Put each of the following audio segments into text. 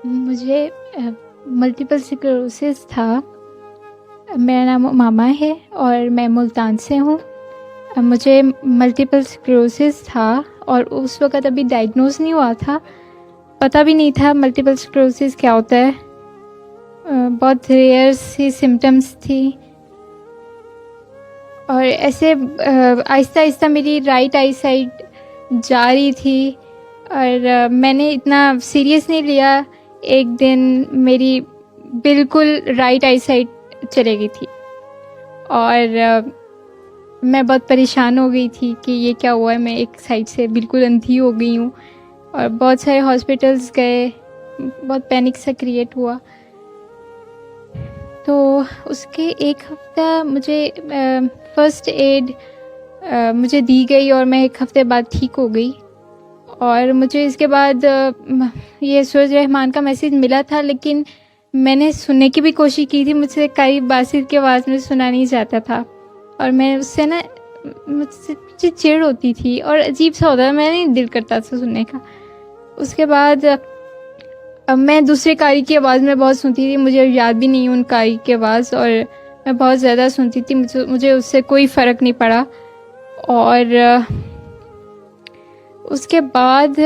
मुझे multiple sclerosis था। मेरा नाम उमामा है और मैं मुल्तान से हूँ। मुझे मल्टीपल स्क्लेरोसिस था और उस वक़्त अभी डायग्नोज़ नहीं हुआ था। पता भी नहीं था मल्टीपल स्क्लेरोसिस क्या होता है। बहुत रेयर सी सिम्पटम्स थी और ऐसे आहिस्ता-आहिस्ता मेरी राइट आई साइड जा रही थी और मैंने इतना सीरियस नहीं लिया। एक दिन मेरी बिल्कुल राइट आई साइड चली गई थी और मैं बहुत परेशान हो गई थी कि ये क्या हुआ है, मैं एक साइड से बिल्कुल अंधी हो गई हूँ और बहुत सारे हॉस्पिटल्स गए, बहुत पैनिक सा क्रिएट हुआ। तो उसके एक हफ़्ता मुझे फ़र्स्ट एड मुझे दी गई और मैं एक हफ़्ते बाद ठीक हो गई। और मुझे इसके बाद ये सूरज रहमान का मैसेज मिला था, लेकिन मैंने सुनने की भी कोशिश की थी। मुझसे कई बासित की आवाज़ में सुना नहीं जाता था और मैं उससे ना मुझसे चिढ़ होती थी और अजीब सा होता था, मैं नहीं दिल करता था सुनने का। उसके बाद अब मैं दूसरे कारी की आवाज़ में बहुत सुनती थी, मुझे याद भी नहीं उन कारी की आवाज़, और मैं बहुत ज़्यादा सुनती थी। मुझे उससे कोई फ़र्क नहीं पड़ा। और उसके बाद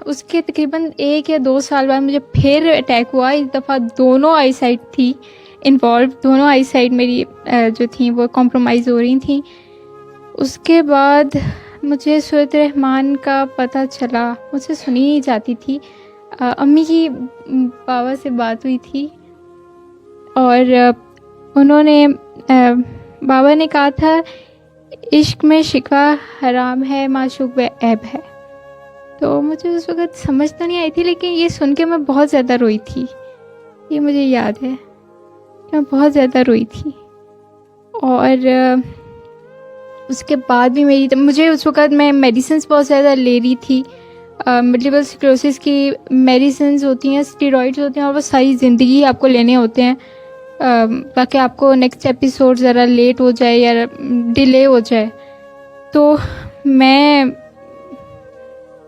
उसके तकरीबन 1 या 2 साल बाद मुझे फिर अटैक हुआ। इस दफ़ा दोनों आई साइड थी इन्वॉल्व, दोनों आई साइड मेरी जो थी वो कॉम्प्रोमाइज़ हो रही थी। उसके बाद मुझे सूरत रहमान का पता चला, मुझसे सुनी नहीं जाती थी। अम्मी की बाबा से बात हुई थी और उन्होंने बाबा ने कहा था इश्क में शिकवा हराम है, माशूक व ऐब है। तो मुझे उस वक़्त समझ तो नहीं आई थी, लेकिन ये सुन के मैं बहुत ज़्यादा रोई थी। ये मुझे याद है कि मैं बहुत ज़्यादा रोई थी। और उसके बाद भी मुझे उस वक़्त मैं मेडिसिन्स बहुत ज़्यादा ले रही थी। मल्टीपल स्क्लेरोसिस की मेडिसिन्स होती हैं, स्टेरॉइड्स होते हैं, और वो सारी ज़िंदगी आपको लेने होते हैं ताकि आपको नेक्स्ट एपिसोड ज़रा लेट हो जाए या डिले हो जाए। तो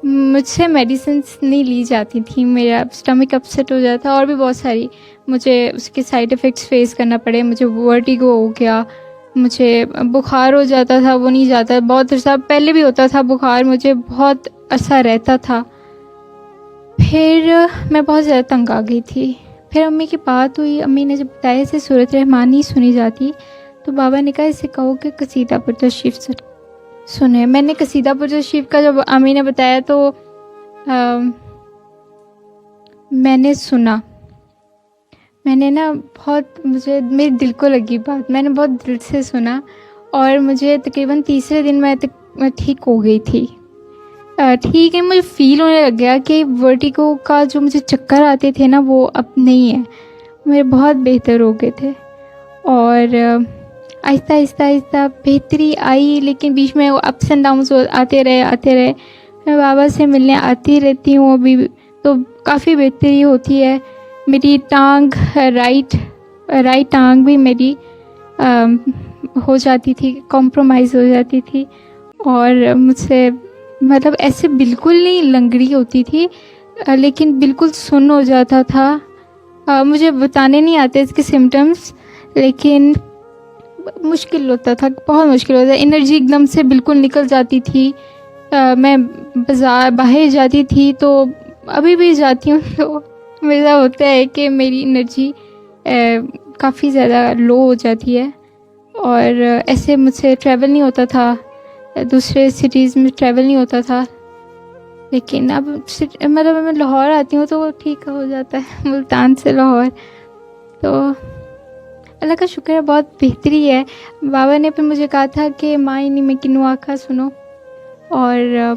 मुझसे मेडिसिन्स नहीं ली जाती थी, मेरा स्टमक अपसेट हो जाता और भी बहुत सारी मुझे उसके साइड इफ़ेक्ट्स फेस करना पड़े। मुझे वर्टिगो हो गया, मुझे बुखार हो जाता था, वो नहीं जाता। बहुत अर्सा पहले भी होता था बुखार, मुझे बहुत अर्सा रहता था। फिर मैं बहुत ज़्यादा तंग आ गई थी। फिर अम्मी की बात हुई, अम्मी ने जब बताया इसे सूरत रहमान नहीं सुनी जाती, तो बाबा ने कहा इसे कहो कि कसीदा पर तशरीफ़ सुने। मैंने कसीदा पर तशरीफ़ का जब अम्मी ने बताया तो मैंने सुना। मैंने ना बहुत, मुझे मेरे दिल को लगी बात, मैंने बहुत दिल से सुना और मुझे तकरीबन तीसरे दिन मैं ठीक हो गई थी। ठीक है, मुझे फ़ील होने लग गया कि वर्टिगो का जो मुझे चक्कर आते थे ना, वो अब नहीं है, मेरे बहुत बेहतर हो गए थे। और आहिस्ता आहिस्ता आहिस्ता बेहतरी आई, लेकिन बीच में वो अप्स एंड डाउन्स आते रहे। मैं बाबा से मिलने आती रहती हूँ अभी, तो काफ़ी बेहतरी होती है। मेरी टांग राइट टांग भी मेरी हो जाती थी, कॉम्प्रोमाइज़ हो जाती थी और मुझसे मतलब ऐसे बिल्कुल नहीं लंगड़ी होती थी, लेकिन बिल्कुल सुन्न हो जाता था। मुझे बताने नहीं आते इसके सिम्टम्स, लेकिन मुश्किल होता था, बहुत मुश्किल होता था। एनर्जी एकदम से बिल्कुल निकल जाती थी। मैं बाहर जाती थी, तो अभी भी जाती हूँ तो मेरा होता है कि मेरी एनर्जी काफ़ी ज़्यादा लो हो जाती है और ऐसे मुझसे ट्रैवल नहीं होता था, दूसरे सिटीज़ में ट्रैवल नहीं होता था। लेकिन अब मतलब मैं लाहौर आती हूँ तो वो ठीक हो जाता है, मुल्तान से लाहौर। तो अल्लाह का शुक्र है, बहुत बेहतरी है। बाबा ने फिर मुझे कहा था कि माँ इन्हीं में किन्नू आखा सुनो, और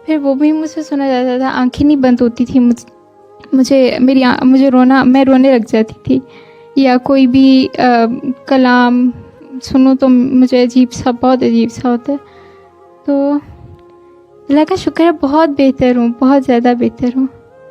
फिर वो भी मुझसे सुना जाता था। आंखें नहीं बंद होती थी मैं रोने लग जाती थी, या कोई भी कलाम सुनूं तो मुझे बहुत अजीब सा होता है। तो अल्लाह का शुक्र है, बहुत बेहतर हूँ, बहुत ज़्यादा बेहतर हूँ।